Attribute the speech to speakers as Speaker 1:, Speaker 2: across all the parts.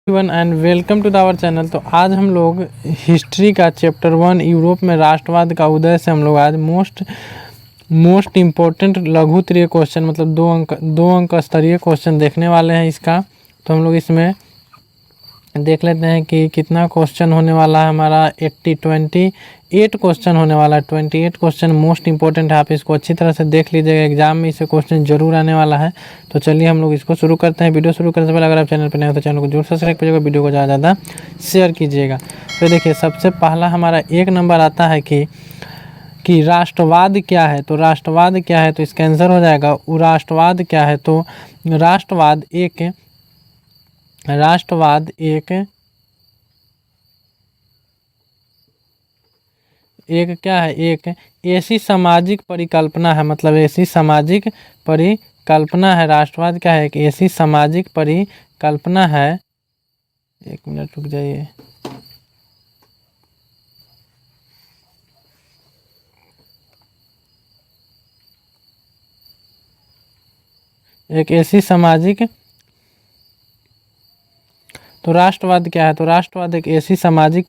Speaker 1: One and welcome to our channel. तो आज हम लोग हिस्ट्री का चैप्टर 1 यूरोप में राष्ट्रवाद का उदय से हम लोग आज मोस्ट इम्पोर्टेंट लघुत्तरीय क्वेश्चन मतलब दो अंक स्तरीय क्वेश्चन देखने वाले हैं इसका। तो हम लोग इसमें देख लेते हैं कि कितना क्वेश्चन होने वाला है हमारा। 28 क्वेश्चन होने वाला है। 28 क्वेश्चन मोस्ट इंपॉर्टेंट है, आप इसको अच्छी तरह से देख लीजिएगा, एग्जाम में इसे क्वेश्चन जरूर आने वाला है। तो चलिए हम लोग इसको शुरू करते हैं। वीडियो शुरू करने से पहले अगर आप चैनल पर नए हो तो चैनल को जरूर सब्सक्राइब कीजिएगा, वीडियो को ज़्यादा शेयर कीजिएगा। तो देखिए सबसे पहला हमारा 1 नंबर आता है कि राष्ट्रवाद क्या है। तो राष्ट्रवाद क्या है, तो इसका आंसर हो जाएगा राष्ट्रवाद क्या है। तो राष्ट्रवाद एक क्या है, एक ऐसी सामाजिक परिकल्पना है, मतलब ऐसी सामाजिक परिकल्पना है। राष्ट्रवाद क्या है, एक ऐसी सामाजिक परिकल्पना है। 1 मिनट रुक जाइए। एक ऐसी सामाजिक, तो राष्ट्रवाद क्या है, तो राष्ट्रवाद एक ऐसी सामाजिक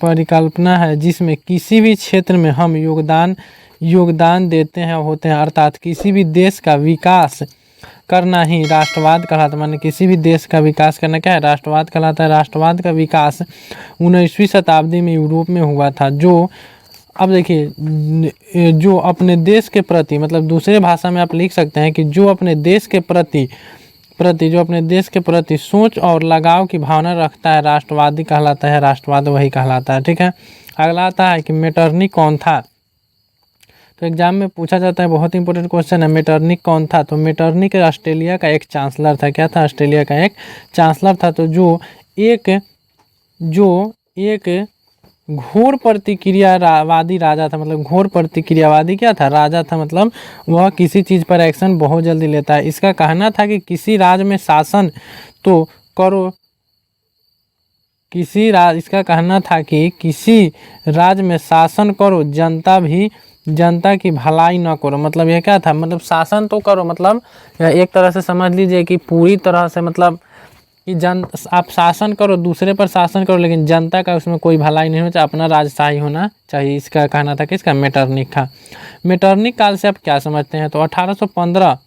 Speaker 1: परिकल्पना है जिसमें किसी भी क्षेत्र में हम योगदान देते हैं होते हैं, अर्थात किसी भी देश का विकास करना ही राष्ट्रवाद कहलाता है। माने किसी भी देश का विकास करना क्या है, राष्ट्रवाद कहलाता है। राष्ट्रवाद का विकास 19वीं शताब्दी में यूरोप में हुआ था। जो अब देखिए जो अपने देश के प्रति, मतलब दूसरे भाषा में आप लिख सकते हैं कि जो अपने देश के प्रति सोच और लगाव की भावना रखता है राष्ट्रवादी कहलाता है। राष्ट्रवाद वही कहलाता है। ठीक है, अगला आता है कि मेटरनिख कौन था। तो एग्जाम में पूछा जाता है, बहुत इंपॉर्टेंट क्वेश्चन है, मेटरनिख कौन था। तो मेटरनिख ऑस्ट्रेलिया का एक चांसलर था। क्या था, ऑस्ट्रेलिया का एक चांसलर था। तो जो एक घोर प्रतिक्रियावादी राजा था, मतलब घोर प्रतिक्रियावादी क्या था, राजा था। मतलब वह किसी चीज़ पर एक्शन बहुत जल्दी लेता है। इसका कहना था कि किसी राज्य में शासन तो करो, इसका कहना था कि किसी राज्य में शासन करो, जनता की भलाई न करो। मतलब ये क्या था, मतलब शासन तो करो, मतलब एक तरह से समझ लीजिए कि पूरी तरह से मतलब कि आप शासन करो, दूसरे पर शासन करो, लेकिन जनता का उसमें कोई भलाई नहीं होना चाहिए, अपना राजशाही होना चाहिए। इसका कहना था किसका, मेटरनिख का। मेटरनिख काल से आप क्या समझते हैं, तो 1815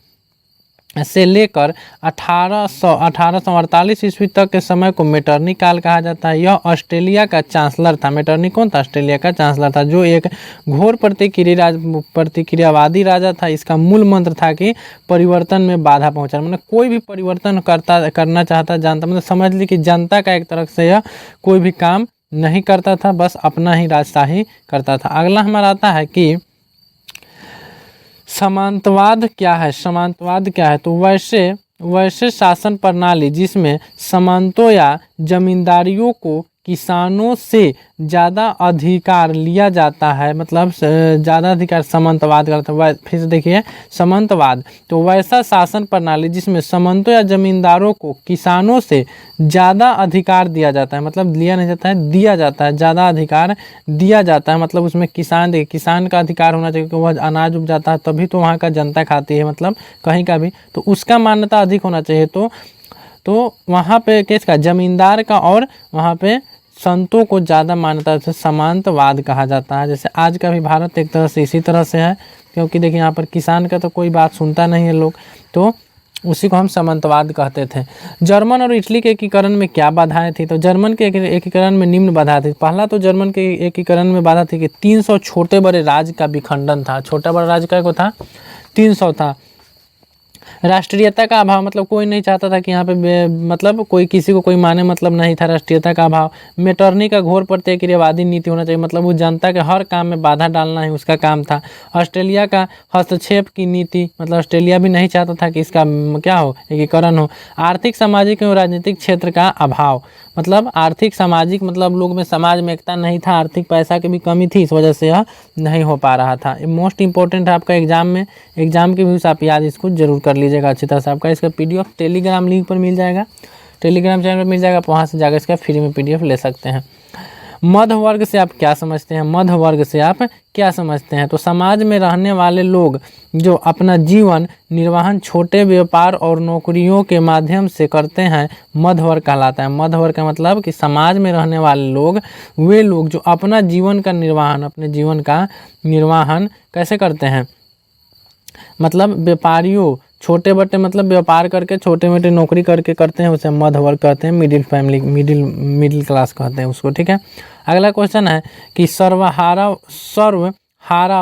Speaker 1: से लेकर 1848 ईस्वी तक के समय को मेटरनिख काल कहा जाता है। यह ऑस्ट्रेलिया का चांसलर था। मेटरनिख कौन था, ऑस्ट्रेलिया का चांसलर था, जो एक घोर प्रतिक्रियावादी राजा था। इसका मूल मंत्र था कि परिवर्तन में बाधा पहुंचाना, मतलब कोई भी परिवर्तन करना चाहता जनता, मतलब समझ ली कि जनता का एक तरह से यह कोई भी काम नहीं करता था, बस अपना ही राजशाही करता था। अगला हमारा आता है कि सामंतवाद क्या है। सामंतवाद क्या है, तो वैसे शासन प्रणाली जिसमें सामंतों या जमींदारियों को किसानों से ज़्यादा अधिकार लिया जाता है, मतलब ज़्यादा अधिकार सामंतवाद करता है। फिर से देखिए सामंतवाद, तो वैसा शासन प्रणाली जिसमें सामंतों या जमींदारों को किसानों से ज़्यादा अधिकार दिया जाता है, मतलब लिया नहीं जाता है, दिया जाता है, ज़्यादा अधिकार दिया जाता है। मतलब उसमें किसान का अधिकार होना चाहिए, क्योंकि वह अनाज उपजाता है, तभी तो वहाँ का जनता खाती है, मतलब कहीं का भी, तो उसका मान्यता अधिक होना चाहिए। तो वहाँ पे किसका, जमींदार का, और वहाँ पे संतों को ज़्यादा मान्यता से सामंतवाद कहा जाता है। जैसे आज का भी भारत एक तरह से इसी तरह से है, क्योंकि देखिए यहाँ पर किसान का तो कोई बात सुनता नहीं है लोग, तो उसी को हम सामंतवाद कहते थे। जर्मन और इटली के एकीकरण में क्या बाधाएं थी, तो जर्मन के एकीकरण में निम्न बाधा थी। पहला तो जर्मन के एकीकरण में बाधा थी कि 300 छोटे बड़े राज्य का विखंडन था। छोटा बड़ा राज्य का को था, 300 था। राष्ट्रीयता का अभाव, मतलब कोई नहीं चाहता था कि यहाँ पे मतलब कोई किसी को कोई माने मतलब नहीं था, राष्ट्रीयता का अभाव। मेटरनिख का घोर प्रतिक्रियावादी नीति होना चाहिए, मतलब वो जनता के हर काम में बाधा डालना ही उसका काम था। ऑस्ट्रेलिया का हस्तक्षेप की नीति, मतलब ऑस्ट्रेलिया भी नहीं चाहता था कि इसका क्या हो, एकीकरण हो। आर्थिक, सामाजिक एवं राजनीतिक क्षेत्र का अभाव, मतलब आर्थिक सामाजिक, मतलब लोग में समाज में एकता नहीं था, आर्थिक पैसा की भी कमी थी, इस वजह से यह नहीं हो पा रहा था। मोस्ट इंपॉर्टेंट है आपका एग्जाम के व्यूज, आप याद इसको जरूर कर लीजिएगा अच्छी तरह से। आपका इसका PDF टेलीग्राम लिंक पर मिल जाएगा, टेलीग्राम चैनल पर मिल जाएगा, वहाँ से जाकर इसका फ्री में PDF ले सकते हैं। मध्य वर्ग से आप क्या समझते हैं? मध्य वर्ग से आप क्या समझते हैं? तो समाज में रहने वाले लोग जो अपना जीवन निर्वाहन छोटे व्यापार और नौकरियों के माध्यम से करते हैं, मध्य वर्ग कहलाता है। मध्य वर्ग का मतलब कि समाज में रहने वाले लोग, वे लोग जो अपना जीवन का निर्वाहन, अपने जीवन का निर्वाहन कैसे करते हैं? मतलब व्यापारियों, छोटे बटे मतलब व्यापार करके, छोटे मोटे नौकरी करके करते हैं, उसे मध्य वर्ग कहते हैं। मिडिल फैमिली, मिडिल क्लास कहते हैं उसको, ठीक है। अगला क्वेश्चन है कि सर्वहारा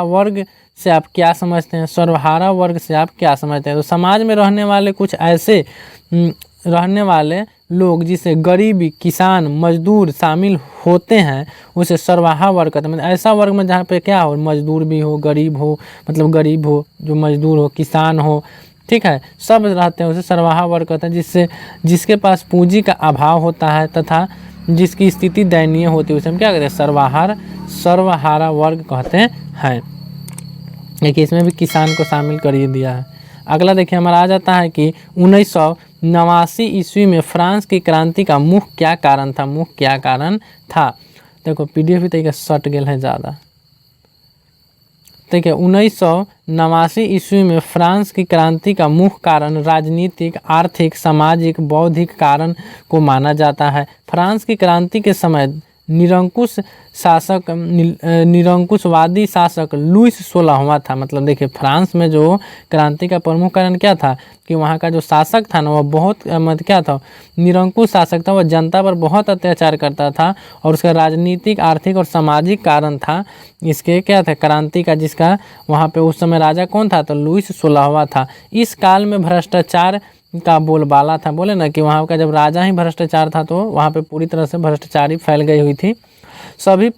Speaker 1: वर्ग से आप क्या समझते हैं? सर्वहारा वर्ग से आप क्या समझते हैं? तो समाज में रहने वाले कुछ ऐसे रहने वाले लोग जिसे गरीबी, किसान, मजदूर शामिल होते हैं, उसे सर्वहारा वर्ग कहते हैं। मतलब ऐसा वर्ग में जहाँ पे क्या हो, मजदूर भी हो, गरीब हो, मतलब गरीब हो, जो मजदूर हो, किसान हो, ठीक है, सब रहते हैं, उसे सर्वहारा वर्ग कहते हैं। जिसके पास पूंजी का अभाव होता है तथा जिसकी स्थिति दयनीय होती है, उसे हम क्या कहते हैं? सर्वहारा वर्ग कहते हैं। देखिए इसमें भी किसान को शामिल कर दिया है। अगला देखिए हमारा आ जाता है कि 1989 ईस्वी में फ्रांस की क्रांति का मुख्य क्या कारण था? मुख्य क्या कारण था? देखो पीडीएफ भी तरीके सट गेल है ज़्यादा। देखिए 1989 ईस्वी में फ्रांस की क्रांति का मुख्य कारण राजनीतिक, आर्थिक, सामाजिक, बौद्धिक कारण माना जाता है। फ्रांस की क्रांति के समय निरंकुशवादी शासक लुईस 16वां था। मतलब देखिए फ्रांस में जो क्रांति का प्रमुख कारण क्या था कि वहाँ का जो शासक था ना, वह बहुत मतलब क्या था, निरंकुश शासक था। वह जनता पर बहुत अत्याचार करता था और उसका राजनीतिक, आर्थिक और सामाजिक कारण था इसके क्या था, क्रांति का, जिसका वहाँ पे उस समय राजा कौन था? तो लुईस 16वां था। इस काल में भ्रष्टाचार का बोलबाला था। बोले ना कि वहाँ का जब राजा ही भ्रष्टाचार था तो वहाँ पे पूरी तरह से भ्रष्टाचारी फैल गई हुई थी। सभी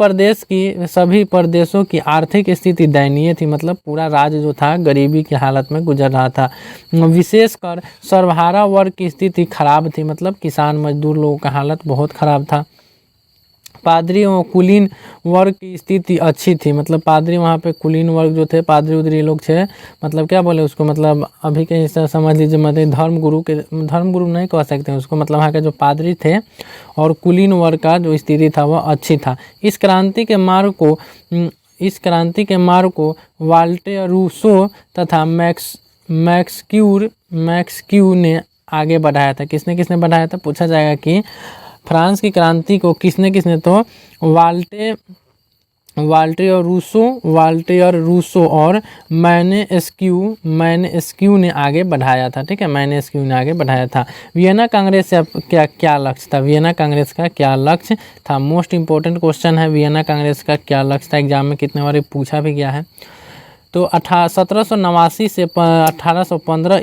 Speaker 1: प्रदेशों की आर्थिक स्थिति दयनीय थी। मतलब पूरा राज्य जो था गरीबी की हालत में गुजर रहा था। विशेषकर सर्वहारा वर्ग की स्थिति खराब थी। मतलब किसान मजदूर लोगों का हालत बहुत खराब था। पादरी एवं कुलीन वर्ग की स्थिति अच्छी थी। मतलब पादरी वहाँ पे कुलीन वर्ग जो थे, पादरी उदरी लोग थे, मतलब क्या बोले उसको, मतलब अभी के हिसाब समझ लीजिए, मतलब धर्मगुरु नहीं कह सकते उसको, मतलब वहाँ के जो पादरी थे और कुलीन वर्ग का जो स्थिति था वह अच्छी था। इस क्रांति के मार्ग को वाल्टेयर, रूसो तथा मैक्सक्यू ने आगे बढ़ाया था। किसने बढ़ाया था? पूछा जाएगा कि फ्रांस की क्रांति को किसने तो वाल्टेयर रूसो और मैनेस्क्यू ने आगे बढ़ाया था। ठीक है, मैनेस्क्यू ने आगे बढ़ाया था। वियना कांग्रेस से क्या लक्ष्य था? वियना कांग्रेस का क्या लक्ष्य था? मोस्ट इंपॉर्टेंट क्वेश्चन है, वियना कांग्रेस का क्या लक्ष्य था, एग्जाम में कितने बार पूछा भी गया है। तो 1789 से 1815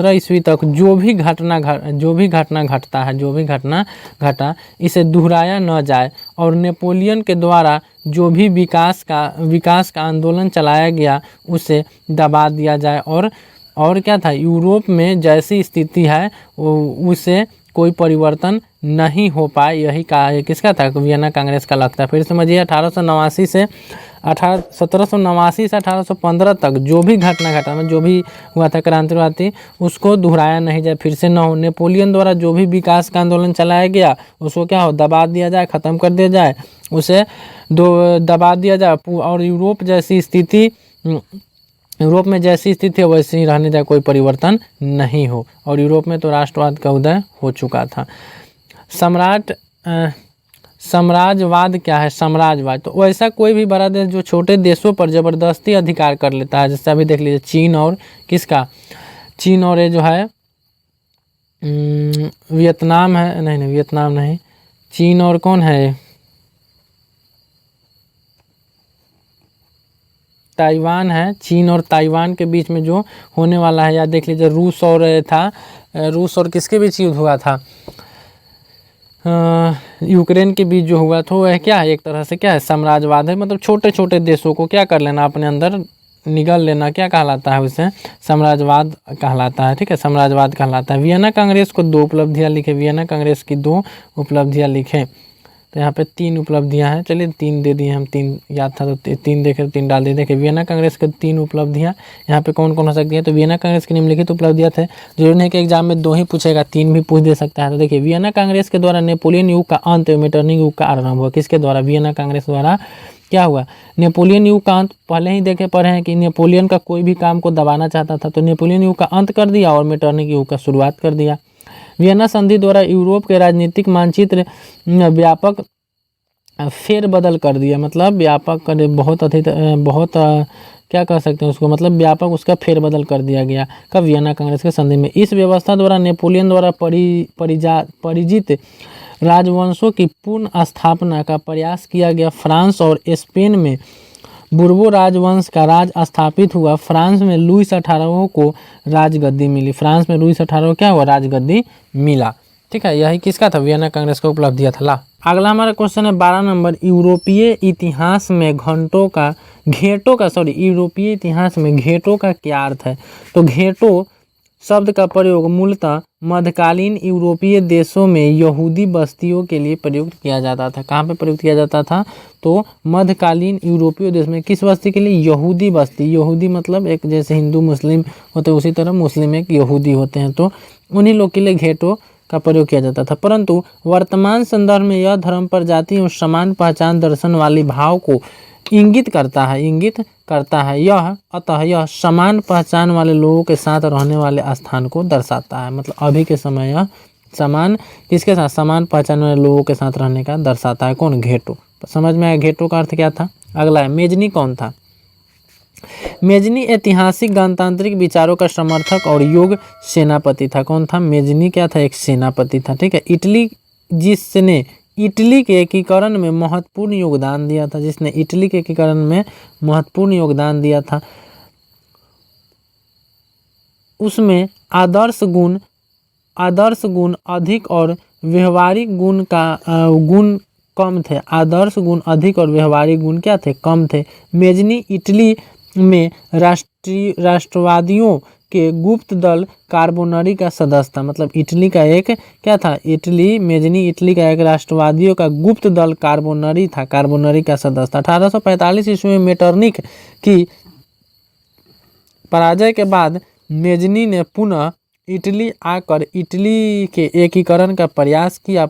Speaker 1: ईस्वी तक जो भी घटना घटा इसे दोहराया न जाए और नेपोलियन के द्वारा जो भी विकास का आंदोलन चलाया गया उसे दबा दिया जाए। और क्या था, यूरोप में जैसी स्थिति है उसे कोई परिवर्तन नहीं हो पाए, यही किसका था? वियना कांग्रेस का लक्ष्य था। फिर समझिए 1789 से 1815 तक जो भी घटना घटा, जो भी हुआ था क्रांति उसको दोहराया नहीं जाए, फिर से न हो। नेपोलियन द्वारा जो भी विकास का आंदोलन चलाया गया उसको क्या हो, दबा दिया जाए, ख़त्म कर दिया जाए, उसे दबा दिया जाए। और यूरोप में जैसी स्थिति है वैसे ही रहने जाए, कोई परिवर्तन नहीं हो। और यूरोप में तो राष्ट्रवाद का उदय हो चुका था। साम्राज्यवाद क्या है? साम्राज्यवाद तो वैसा कोई भी बड़ा देश जो छोटे देशों पर ज़बरदस्ती अधिकार कर लेता है, जैसे अभी देख लीजिए चीन और ये जो है वियतनाम है, नहीं वियतनाम नहीं, चीन और कौन है, ताइवान है। चीन और ताइवान के बीच में जो होने वाला है, या देख लीजिए रूस और किसके बीच युद्ध हुआ था, यूक्रेन के बीच जो हुआ था, वह क्या है, एक तरह से क्या है, साम्राज्यवाद है। मतलब छोटे छोटे देशों को क्या कर लेना, अपने अंदर निगल लेना, क्या कहलाता है उसे? साम्राज्यवाद कहलाता है। ठीक है, साम्राज्यवाद कहलाता है। वियना कांग्रेस को 2 उपलब्धियां लिखे, वियना कांग्रेस की 2 उपलब्धियां लिखे। तो यहाँ पे 3 उपलब्धियां हैं, चलिए 3 दे दिए हम, 3 याद था तो 3 देखे, 3 डाल दिए। देखिए वियना कांग्रेस के 3 उपलब्धियां यहाँ पे कौन कौन हो सकती है, तो वियना कांग्रेस की निम्नलिखित उपलब्धियां थे, जरूरी नहीं कि एग्जाम में 2 ही पूछेगा, 3 भी पूछ दे सकता है। तो देखिए वियना कांग्रेस के द्वारा नेपोलियन युग का अंत एवं मेटरनिख युग का आरंभ हुआ। किसके द्वारा, वियना कांग्रेस द्वारा क्या हुआ, नेपोलियन युग का अंत। पहले ही देखे पढ़े हैं कि नेपोलियन का कोई भी काम को दबाना चाहता था तो नेपोलियन युग का अंत कर दिया और मेटरनिख युग का शुरुआत कर दिया। वियना संधि द्वारा यूरोप के राजनीतिक मानचित्र व्यापक फेरबदल कर दिया, मतलब व्यापक बहुत क्या कह सकते हैं उसको, मतलब व्यापक उसका फेरबदल कर दिया गया। कब, वियना कांग्रेस के संधि में। इस व्यवस्था द्वारा नेपोलियन द्वारा परिजित राजवंशों की पूर्ण स्थापना का प्रयास किया गया। फ्रांस और स्पेन में बुर्बो राजवंश का राज स्थापित हुआ। फ्रांस में लुईस 18वां को राजगद्दी मिली। फ्रांस में लुईस 18वां क्या हुआ, राजगद्दी मिला। ठीक है, यही किसका था, वियना कांग्रेस का उपलब्धियां था। ला अगला हमारा क्वेश्चन है 12 नंबर, यूरोपीय इतिहास में यूरोपीय इतिहास में घेटों का क्या अर्थ है। तो घेटो शब्द का प्रयोग मूलतः मध्यकालीन यूरोपीय देशों में यहूदी बस्तियों के लिए प्रयुक्त किया जाता था। कहाँ पे प्रयुक्त किया जाता था, तो मध्यकालीन यूरोपीय देश में। किस बस्ती के लिए, यहूदी बस्ती। यहूदी मतलब एक जैसे हिंदू मुस्लिम होते उसी तरह मुस्लिम एक यहूदी होते हैं, तो उन्हीं लोग के लिए घेटो का प्रयोग किया जाता था। परंतु वर्तमान संदर्भ में यह धर्म पर जाति और समान पहचान दर्शन वाली भाव को इंगित करता है। अतः यह समान पहचान वाले लोगों के साथ रहने वाले स्थान को दर्शाता है। मतलब अभी के समय यह समान किसके साथ, समान पहचान वाले लोगों के साथ रहने का दर्शाता है। कौन, घेटो। समझ में आया घेटो का अर्थ क्या था। अगला है मेजनी कौन था। मेजनी ऐतिहासिक गणतांत्रिक विचारों का समर्थक और योग सेनापति था। कौन था, मेजनी क्या था, एक सेनापति था। ठीक है, जिसने इटली के एकीकरण में महत्वपूर्ण योगदान दिया था। जिसने इटली के एकीकरण में महत्वपूर्ण योगदान दिया था। उसमें आदर्श गुण अधिक और व्यवहारिक गुण कम थे। आदर्श गुण अधिक और व्यवहारिक गुण क्या थे, कम थे। मेजनी इटली में राष्ट्रवादियों के गुप्त दल कार्बोनरी का सदस्य था। मतलब इटली का एक क्या था, मेजनी इटली का एक राष्ट्रवादियों का गुप्त दल कार्बोनरी था, कार्बोनरी का सदस्य था। 1845 ईस्वी में मेटरनिख की पराजय के बाद मेजनी ने पुनः इटली आकर इटली के एकीकरण का प्रयास किया,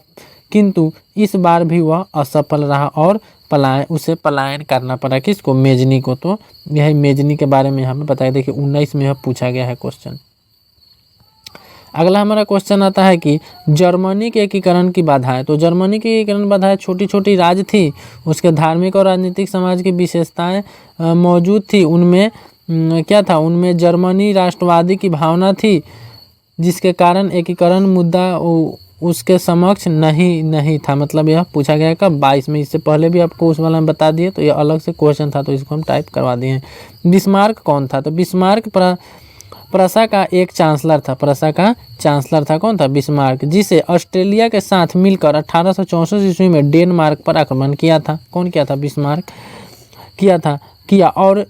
Speaker 1: किंतु इस बार भी वह असफल रहा और उसे पलायन करना पड़ा। किसको, मेजनी को। तो यही मेजनी के बारे में हमें बताया। देखिए 19 में यह पूछा गया है क्वेश्चन। अगला हमारा क्वेश्चन आता है कि जर्मनी के एकीकरण की बाधाएं। तो जर्मनी की एकीकरण बाधाएं छोटी छोटी राज्य थी, उसके धार्मिक और राजनीतिक समाज की विशेषताएं मौजूद थी। उनमें क्या था, उनमें जर्मनी राष्ट्रवादी की भावना थी, जिसके कारण एकीकरण मुद्दा उसके समक्ष नहीं था। मतलब यह पूछा गया कब, 22 में। इससे पहले भी आपको उस वाला में बता दिए, तो यह अलग से क्वेश्चन था, तो इसको हम टाइप करवा दिए हैं। बिस्मार्क कौन था, तो बिस्मार्क प्रसा का एक चांसलर था। प्रसा का चांसलर था कौन था, बिस्मार्क, जिसे ऑस्ट्रेलिया के साथ मिलकर 1864 ईस्वी में डेनमार्क पर आक्रमण किया था। कौन किया था, बिस्मार्क किया और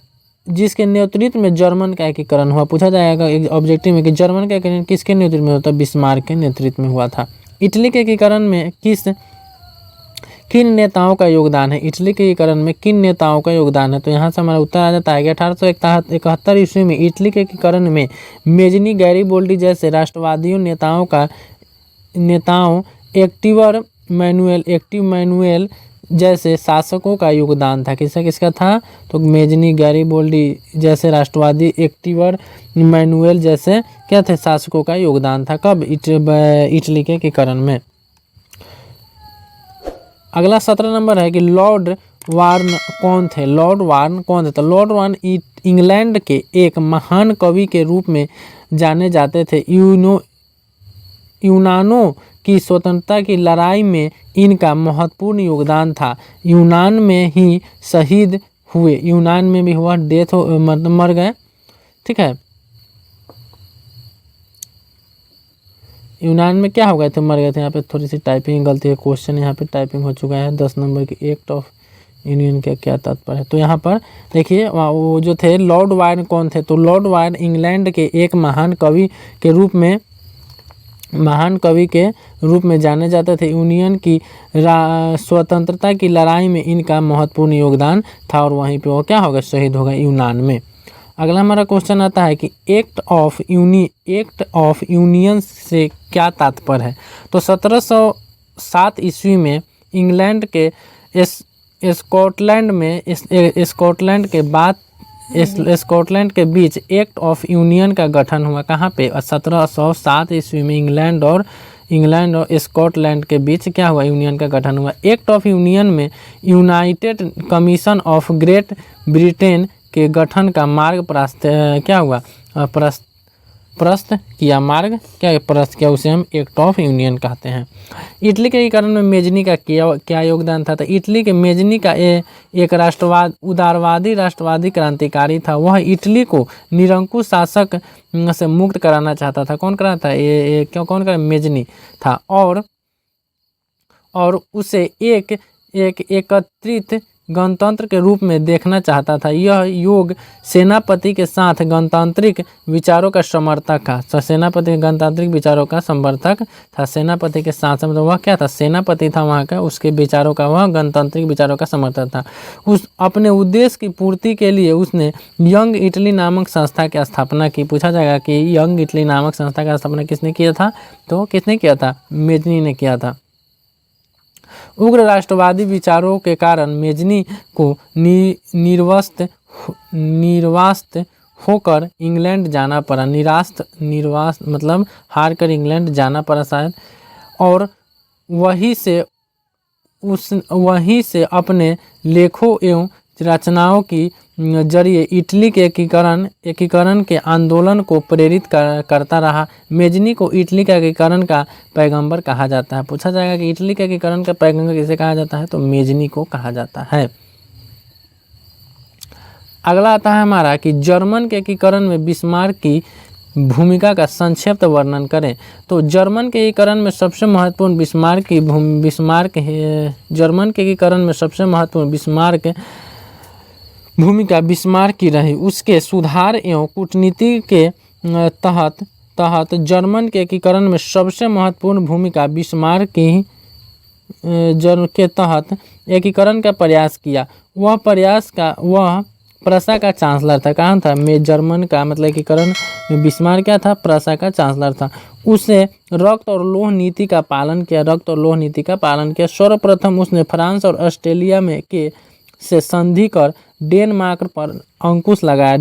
Speaker 1: जिसके नेतृत्व में जर्मन का एकीकरण हुआ। पूछा जाएगा ऑब्जेक्टिव में कि जर्मन का एकीकरण किसके नेतृत्व में होता, बिस्मार्क के नेतृत्व में हुआ था। इटली के एकीकरण में किन नेताओं का योगदान है, इटली के एकीकरण में किन नेताओं का योगदान है। तो यहाँ से हमारा उत्तर आ जाता है कि 1871 ईस्वी में इटली के एकीकरण में मेजनी, गैरीबोल्डी जैसे राष्ट्रवादी नेताओं एक्टिव मैनुएल जैसे शासकों का योगदान था। किसका था, तो मेजनी, गैरीबोल्डी जैसे राष्ट्रवादी, एक्टिवर मैनुएल जैसे क्या थे, शासकों का योगदान था। कब, इटली के एकीकरण में। अगला 17 नंबर है कि लॉर्ड वार्न कौन थे। लॉर्ड वार्न कौन थे, तो लॉर्ड वार्न इंग्लैंड के एक महान कवि के रूप में जाने जाते थे। यूनानों की स्वतंत्रता की लड़ाई में इनका महत्वपूर्ण योगदान था। यूनान में ही शहीद हुए, यूनान में भी हुआ, डेथ मतलब मर गए। ठीक है, यूनान में क्या हो गए थे, मर गए थे। यहाँ पे थोड़ी सी टाइपिंग गलती है, क्वेश्चन यहाँ पे टाइपिंग हो चुका है। 10 नंबर की एक्ट ऑफ यूनियन का क्या तात्पर्य है। तो यहाँ पर देखिए वो जो थे लॉर्ड वार्न कौन थे, तो लॉर्ड वार्न इंग्लैंड के एक महान कवि के रूप में महान कवि के रूप में जाने जाते थे। यूनियन की स्वतंत्रता की लड़ाई में इनका महत्वपूर्ण योगदान था और वहीं पे वो क्या होगा, शहीद होगा यूनान में। अगला हमारा क्वेश्चन आता है कि एक्ट ऑफ यूनियन से क्या तात्पर्य है। तो 1707 ईस्वी में इंग्लैंड के स्कॉटलैंड के बीच एक्ट ऑफ यूनियन का गठन हुआ। कहाँ पे? 1707 ईस्वी में इंग्लैंड और स्कॉटलैंड के बीच क्या हुआ, यूनियन का गठन हुआ। एक्ट ऑफ यूनियन में United commission of great Britain के गठन का मार्ग प्रशस्त किया, उसे हम एक्ट ऑफ यूनियन कहते हैं। इटली के एकीकरण में मेजनी का क्या योगदान था। तो इटली के मेजनी का एक उदारवादी राष्ट्रवादी क्रांतिकारी था। वह इटली को निरंकुश शासक से मुक्त कराना चाहता था। कौन करा था? कौन करा? मेजनी था। और उसे एक एकत्रित गणतंत्र के रूप में देखना चाहता था। यह योग सेनापति के साथ गणतांत्रिक विचारों का समर्थक था। सेनापति गणतांत्रिक विचारों का समर्थक था। सेनापति के साथ मतलब वह क्या था? सेनापति था वहाँ का, उसके विचारों का, वह गणतांत्रिक विचारों का समर्थक था। उस अपने उद्देश्य की पूर्ति के लिए उसने यंग इटली नामक संस्था की स्थापना की। पूछा जाएगा कि यंग इटली नामक संस्था का स्थापना किसने किया था? तो किसने किया था? मेजनी ने किया था। उग्र राष्ट्रवादी विचारों के कारण मेजनी को निर्वास्त होकर इंग्लैंड जाना पड़ा। निर्वास्त मतलब हार कर इंग्लैंड जाना पड़ा शायद। और वहीं से अपने लेखों एवं रचनाओं की जरिए इटली के एकीकरण के आंदोलन को प्रेरित करता रहा। मेजनी को इटली के एकीकरण का पैगंबर कहा जाता है। पूछा जाएगा कि इटली के एकीकरण का पैगंबर किसे कहा जाता है? तो मेजनी को कहा जाता है। अगला आता है हमारा कि जर्मन के एकीकरण में बिस्मार्क की भूमिका का संक्षिप्त वर्णन करें। तो जर्मन के एकीकरण में सबसे महत्वपूर्ण भूमिका बिस्मार्क की रही। उसके सुधार एवं कूटनीति के तहत जर्मन के एकीकरण में सबसे महत्वपूर्ण भूमिका बिस्मार्क की के तहत एकीकरण का प्रयास किया। वह प्रसा का चांसलर था। कहाँ था? जर्मन का मतलब एकीकरण में बिस्मार्क क्या था? प्रसा का चांसलर था। उसे रक्त और लौह नीति का पालन किया। सर्वप्रथम उसने फ्रांस और ऑस्ट्रेलिया से संधि कर डेनमार्क पर अंकुश लगाया।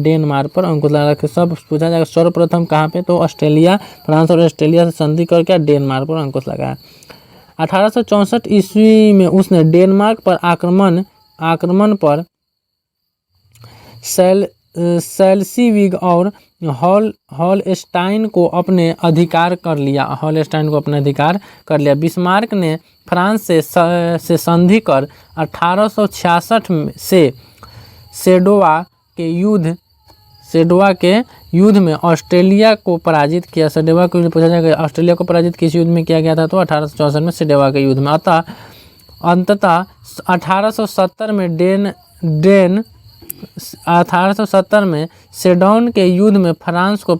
Speaker 1: सब पूछा जाएगा सर्वप्रथम कहाँ पे? तो ऑस्ट्रेलिया, फ्रांस और ऑस्ट्रेलिया से संधि करके डेनमार्क पर अंकुश लगाया। 1864 ईस्वी में उसने डेनमार्क पर आक्रमण पर सेल्सिविग और हॉलस्टाइन को अपने अधिकार कर लिया। बिस्मार्क ने फ्रांस से संधि कर 1866 से सेडोवा के युद्ध में ऑस्ट्रेलिया को पराजित किया। सेडोवा को पूछा जाएगा ऑस्ट्रेलिया को पराजित किस युद्ध में किया गया था? तो 1864 में सेडोवा के युद्ध में। अंततः 1870 में सेडौन के युद्ध में फ्रांस को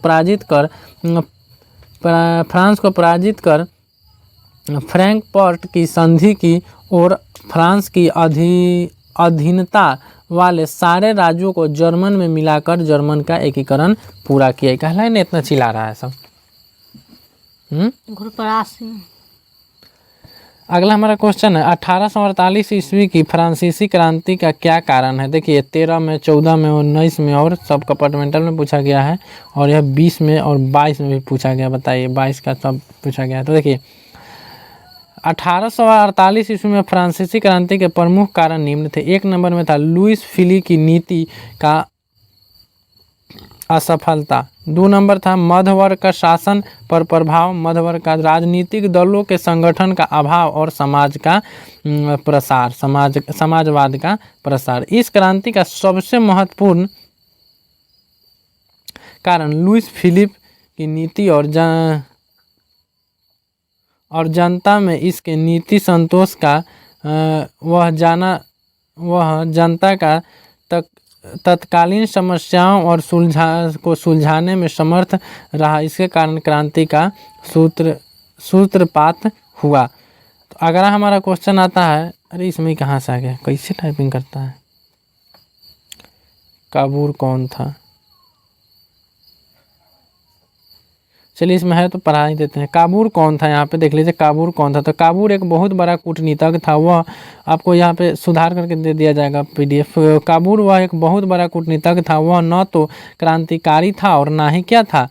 Speaker 1: पराजित कर फ्रैंकफर्ट की संधि की और फ्रांस की अधीनता वाले सारे राज्यों को जर्मन में मिलाकर जर्मन का एकीकरण पूरा किया। कहला है इतना चिल्ला रहा है सब। अगला हमारा क्वेश्चन है 1848 ईस्वी की फ्रांसीसी क्रांति का क्या कारण है। देखिए 13 में, 14 में, 19 में और सब कंपार्टमेंटल में पूछा गया है और यह 20 में और 22 में भी पूछा गया। बताइए 22 का सब पूछा गया है। तो देखिए 1848 ईस्वी में फ्रांसीसी क्रांति के प्रमुख कारण निम्न थे। एक नंबर में था लुईस फिली की नीति का असफलता। 2 नंबर था मध्यवर्ग का शासन पर प्रभाव, मध्यवर्ग का राजनीतिक दलों के संगठन का अभाव और समाजवाद का प्रसार। इस क्रांति का सबसे महत्वपूर्ण कारण लुईस फिलिप की नीति और जनता में इसके नीति संतोष का वह जनता का तत्कालीन समस्याओं और सुलझाने में समर्थ रहा। इसके कारण क्रांति का सूत्रपात हुआ। तो अगला हमारा क्वेश्चन आता है, अरे इसमें कहाँ से आ गया, कैसे टाइपिंग करता है, काबूर कौन था, चलिए इसमें है तो पढ़ा ही देते हैं। काबूर कौन था, यहाँ पे देख लीजिए काबूर कौन था। तो काबूर एक बहुत बड़ा कूटनीतिज्ञ था, वह आपको यहाँ पे सुधार करके दे दिया जाएगा PDF। काबूर वह एक बहुत बड़ा कूटनीतिज्ञ था, वह न तो क्रांतिकारी था और ना ही क्या था,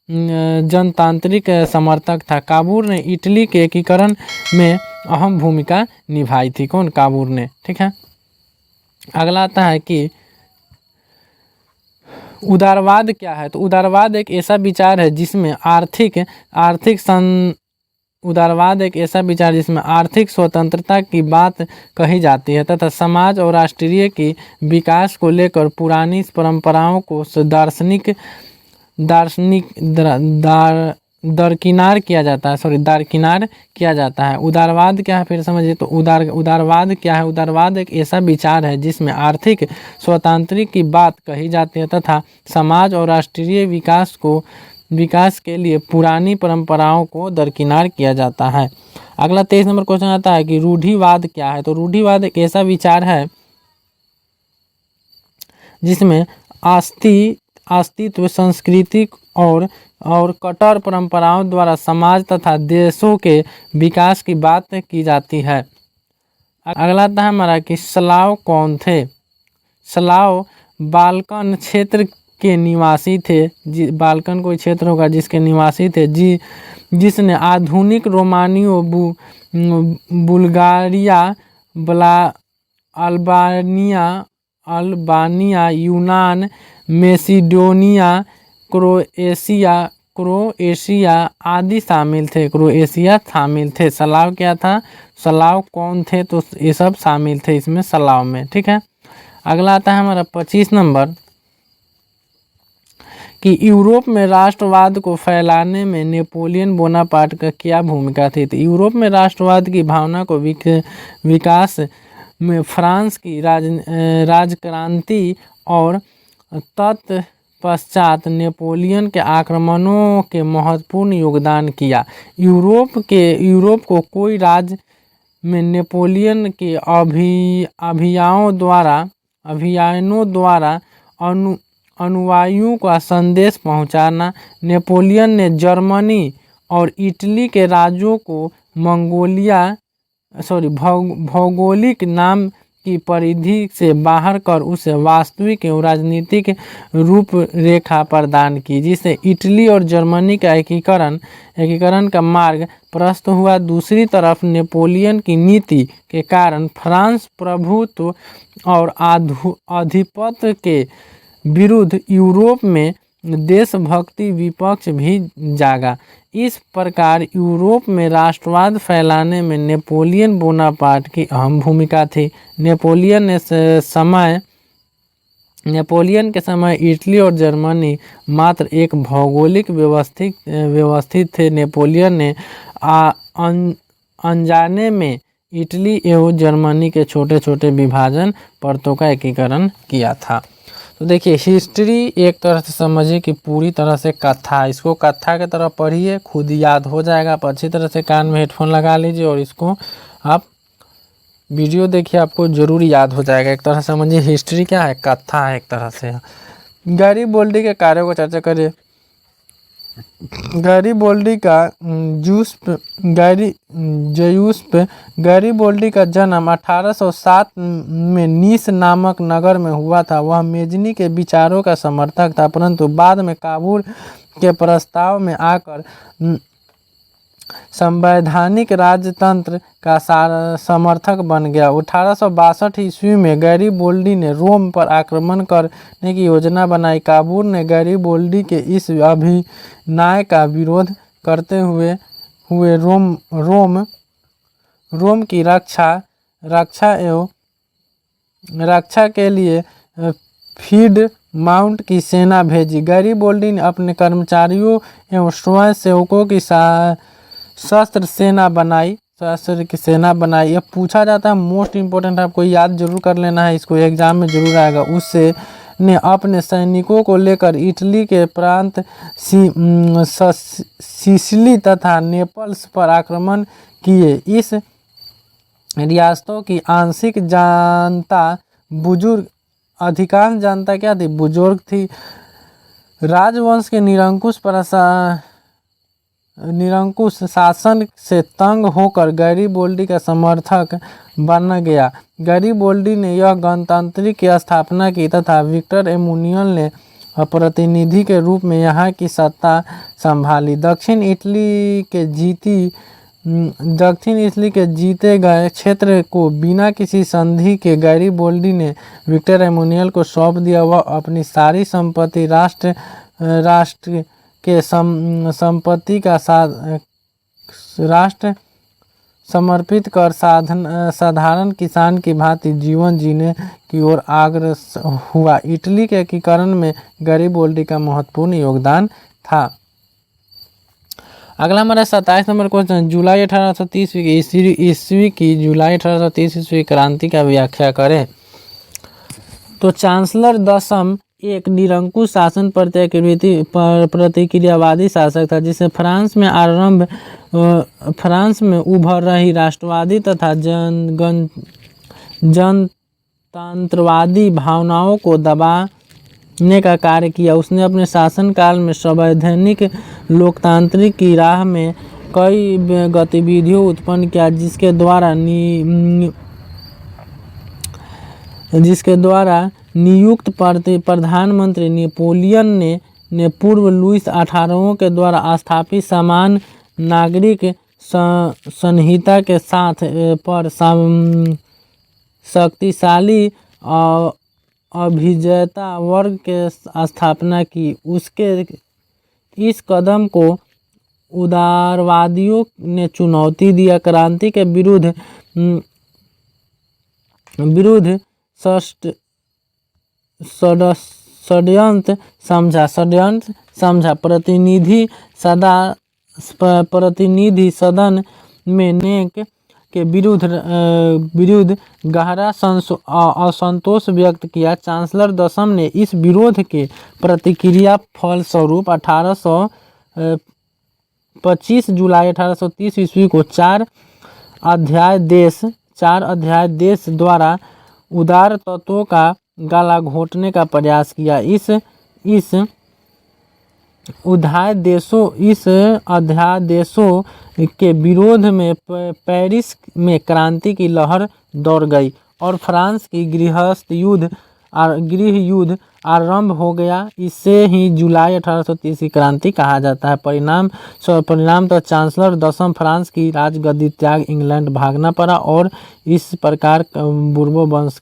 Speaker 1: जनतांत्रिक समर्थक था। काबूर ने इटली के एकीकरण में अहम भूमिका निभाई थी। कौन, काबूर ने। ठीक है, अगला आता है कि उदारवाद क्या है। तो उदारवाद एक ऐसा विचार है जिसमें उदारवाद एक ऐसा विचार जिसमें आर्थिक स्वतंत्रता की बात कही जाती है तथा समाज और राष्ट्रीय की विकास को लेकर पुरानी परंपराओं को दरकिनार किया जाता है। उदारवाद क्या है, फिर समझिए। तो उदारवाद क्या है। उदारवाद एक ऐसा विचार है जिसमें आर्थिक स्वतंत्रता की बात कही जाती है तथा समाज और राष्ट्रीय विकास के लिए पुरानी परंपराओं को दरकिनार किया जाता है। अगला 23 नंबर क्वेश्चन आता है कि रूढ़िवाद क्या है। तो रूढ़िवाद एक ऐसा विचार है जिसमें अस्तित्व, सांस्कृतिक और कट्टर परंपराओं द्वारा समाज तथा देशों के विकास की बात की जाती है। अगला आता है हमारा कि स्लाव कौन थे। स्लाव बाल्कन क्षेत्र के निवासी थे। बाल्कन कोई क्षेत्र होगा जिसके निवासी थे, जिसने आधुनिक रोमानियों, बुल्गारिया, अल्बानिया, यूनान, मेसिडोनिया, क्रोएशिया आदि शामिल थे। क्रोएशिया शामिल थे। सलाव क्या था, सलाव कौन थे, तो ये सब शामिल थे इसमें सलाव में। ठीक है, अगला आता है हमारा 25 नंबर कि यूरोप में राष्ट्रवाद को फैलाने में नेपोलियन बोनापार्ट का क्या भूमिका थी। तो यूरोप में राष्ट्रवाद की भावना को विकास में फ्रांस की राजक्रांति और तत्पश्चात नेपोलियन के आक्रमणों के महत्वपूर्ण योगदान किया। यूरोप को कोई राज्य में नेपोलियन के अभियानों द्वारा अनुयायियों का संदेश पहुंचाना। नेपोलियन ने जर्मनी और इटली के राज्यों को भौगोलिक नाम की परिधि से बाहर कर उसे वास्तविक एवं राजनीतिक रूपरेखा प्रदान की, जिससे इटली और जर्मनी का एकीकरण का मार्ग प्रशस्त हुआ। दूसरी तरफ नेपोलियन की नीति के कारण फ्रांस प्रभुत्व और आधिपत्य के विरुद्ध यूरोप में देशभक्ति विपक्ष भी जागा। इस प्रकार यूरोप में राष्ट्रवाद फैलाने में नेपोलियन बोनापार्ट की अहम भूमिका थी। नेपोलियन के समय इटली और जर्मनी मात्र एक भौगोलिक व्यवस्थित थे। नेपोलियन ने अनजाने में इटली एवं जर्मनी के छोटे छोटे विभाजन परतों का एकीकरण किया था। तो देखिए हिस्ट्री एक तरह से समझिए कि पूरी तरह से कथा, इसको कथा की तरह पढ़िए, खुद याद हो जाएगा। आप अच्छी तरह से कान में हेडफोन लगा लीजिए और इसको आप वीडियो देखिए, आपको जरूर याद हो जाएगा। एक तरह से समझिए हिस्ट्री क्या है, कथा है एक तरह से। गैरीबोल्डी के कार्यों को चर्चा करिए। गैरीबोल्डी का जन्म 1807 में नीस नामक नगर में हुआ था। वह मेजनी के विचारों का समर्थक था, परंतु बाद में काबूल के प्रस्ताव में आकर संवैधानिक राजतंत्र का समर्थक बन गया। 1862 ईस्वी में गैरीबोल्डी ने रोम पर आक्रमण करने की योजना बनाई। काबूल ने गैरीबोल्डी के इस अभिनय का विरोध करते हुए रोम की रक्षा के लिए फीड माउंट की सेना भेजी। गैरीबोल्डी ने अपने कर्मचारियों एवं स्वयं सेवकों की शस्त्र की सेना बनाई। यह पूछा जाता है, मोस्ट इम्पोर्टेंट आपको याद जरूर कर लेना है, इसको एग्जाम में जरूर आएगा। उससे ने अपने सैनिकों को लेकर इटली के प्रांत सिसिली तथा नेपल्स पर आक्रमण किए। इस रियासतों की आंशिक जनता बुजुर्ग, अधिकांश जनता क्या थी, बुजुर्ग थी। राजवंश के निरंकुश शासन से तंग होकर गैरिबोल्डी का समर्थक बन गया। गैरिबोल्डी ने यह गणतंत्रिक की स्थापना की तथा विक्टर एमुनियल ने प्रतिनिधि के रूप में यहाँ की सत्ता संभाली। दक्षिण इटली के जीते गए क्षेत्र को बिना किसी संधि के गैरिबोल्डी ने विक्टर एमुनियल को सौंप दिया। वह अपनी सारी संपत्ति राष्ट्र के संपत्ति का राष्ट्र समर्पित कर साधारण किसान की भांति जीवन जीने की ओर अग्रसर हुआ। इटली के एकीकरण में गैरिबोल्डी का महत्वपूर्ण योगदान था। अगला हमारा 27 नंबर क्वेश्चन, जुलाई 1830 ईस्वी की जुलाई 1830 ईस्वी क्रांति का व्याख्या करें। तो चांसलर दशम एक निरंकुश शासन प्रतिक्रियावादी शासक था, जिसे फ्रांस में उभर रही राष्ट्रवादी तथा जनतंत्रवादी भावनाओं को दबाने का कार्य किया। उसने अपने शासनकाल में संवैधानिक लोकतांत्रिक की राह में कई गतिविधियों उत्पन्न किया, जिसके द्वारा नियुक्त प्रधानमंत्री नेपोलियन ने पूर्व लुईस 18 के द्वारा स्थापित समान नागरिक संहिता के साथ पर शक्तिशाली अभिजाता वर्ग के स्थापना की। उसके इस कदम को उदारवादियों ने चुनौती दिया। क्रांति के विरुद्ध षड्यंत्र समझा। प्रतिनिधि सदन में नेक के विरुद्ध गहरा असंतोष व्यक्त किया। चांसलर दशम ने इस विरोध के प्रतिक्रिया फलस्वरूप 25 जुलाई 1830 ईस्वी को 4 अध्याय देश द्वारा उदार तत्वों का गला घोटने का प्रयास किया। इस अध्यादेशों के विरोध में पेरिस में क्रांति की लहर दौड़ गई और फ्रांस की गृह युद्ध आरंभ हो गया। इसे ही जुलाई 1830 की क्रांति कहा जाता है। परिणाम तो चांसलर दशम फ्रांस की राजगद्दी त्याग इंग्लैंड भागना पड़ा और इस प्रकार बूर्बो वंश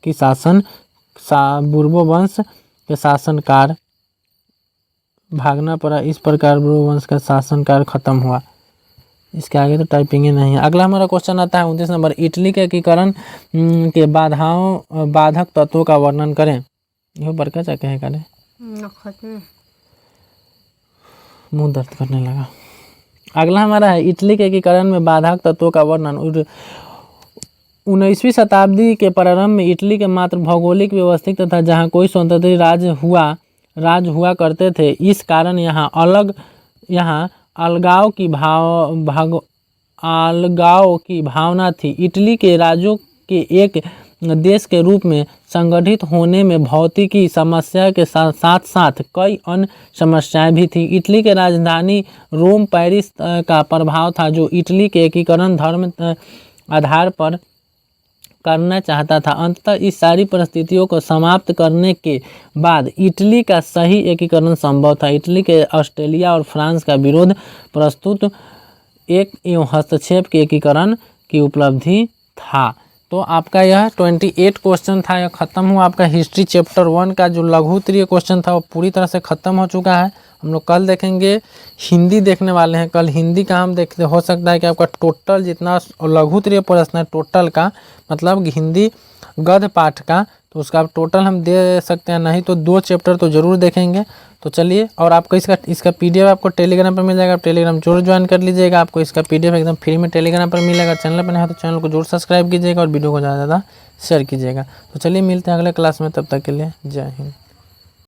Speaker 1: के शासनकाल भागना पड़ा। इस प्रकार बूर्बो वंश का शासनकाल खत्म हुआ। इसके आगे तो टाइपिंग ही नहीं है। अगला हमारा क्वेश्चन आता है 29 नंबर, इटली के एकीकरण के बाधक तत्वों का वर्णन करें। यह बरका चाके है करे मुंह दर्द करने लगा। अगला हमारा है इटली के एकीकरण में बाधक तत्वों का वर्णन। 19वीं शताब्दी के प्रारंभ में इटली के मात्र भौगोलिक व्यवस्थित तथा जहाँ कोई स्वतंत्र राज हुआ करते थे। इस कारण यहाँ अलगाव की भावना थी। इटली के राज्यों के एक देश के रूप में संगठित होने में भौतिकी समस्या के साथ साथ कई अन्य समस्याएं भी थी। इटली के राजधानी रोम पेरिस का प्रभाव था, जो इटली के एकीकरण धर्म आधार पर करना चाहता था। अंततः इस सारी परिस्थितियों को समाप्त करने के बाद इटली का सही एकीकरण संभव था। इटली के ऑस्ट्रेलिया और फ्रांस का विरोध प्रस्तुत एक एवं हस्तक्षेप के एकीकरण की उपलब्धि था। तो आपका यह 28 क्वेश्चन था, यह खत्म हुआ। आपका हिस्ट्री चैप्टर 1 का जो लघुत्तरीय क्वेश्चन था वो पूरी तरह से खत्म हो चुका है। हम लोग कल देखेंगे, हिंदी देखने वाले हैं। कल हिंदी का हम देखते, हो सकता है कि आपका टोटल जितना लघुत्तरीय प्रश्न है टोटल का मतलब हिंदी गद्य पाठ का, तो उसका टोटल हम दे सकते हैं, नहीं तो 2 चैप्टर तो ज़रूर देखेंगे। तो चलिए, और आपको इसका PDF आपको टेलीग्राम पर मिल जाएगा। आप टेलीग्राम जरूर ज्वाइन कर लीजिएगा। आपको इसका PDF एकदम फ्री में टेलीग्राम पर मिलेगा। चैनल पर नहीं है तो चैनल को जरूर सब्सक्राइब कीजिएगा और वीडियो को ज़्यादा से ज़्यादा शेयर कीजिएगा। तो चलिए मिलते हैं अगले क्लास में, तब तक के लिए जय हिंद।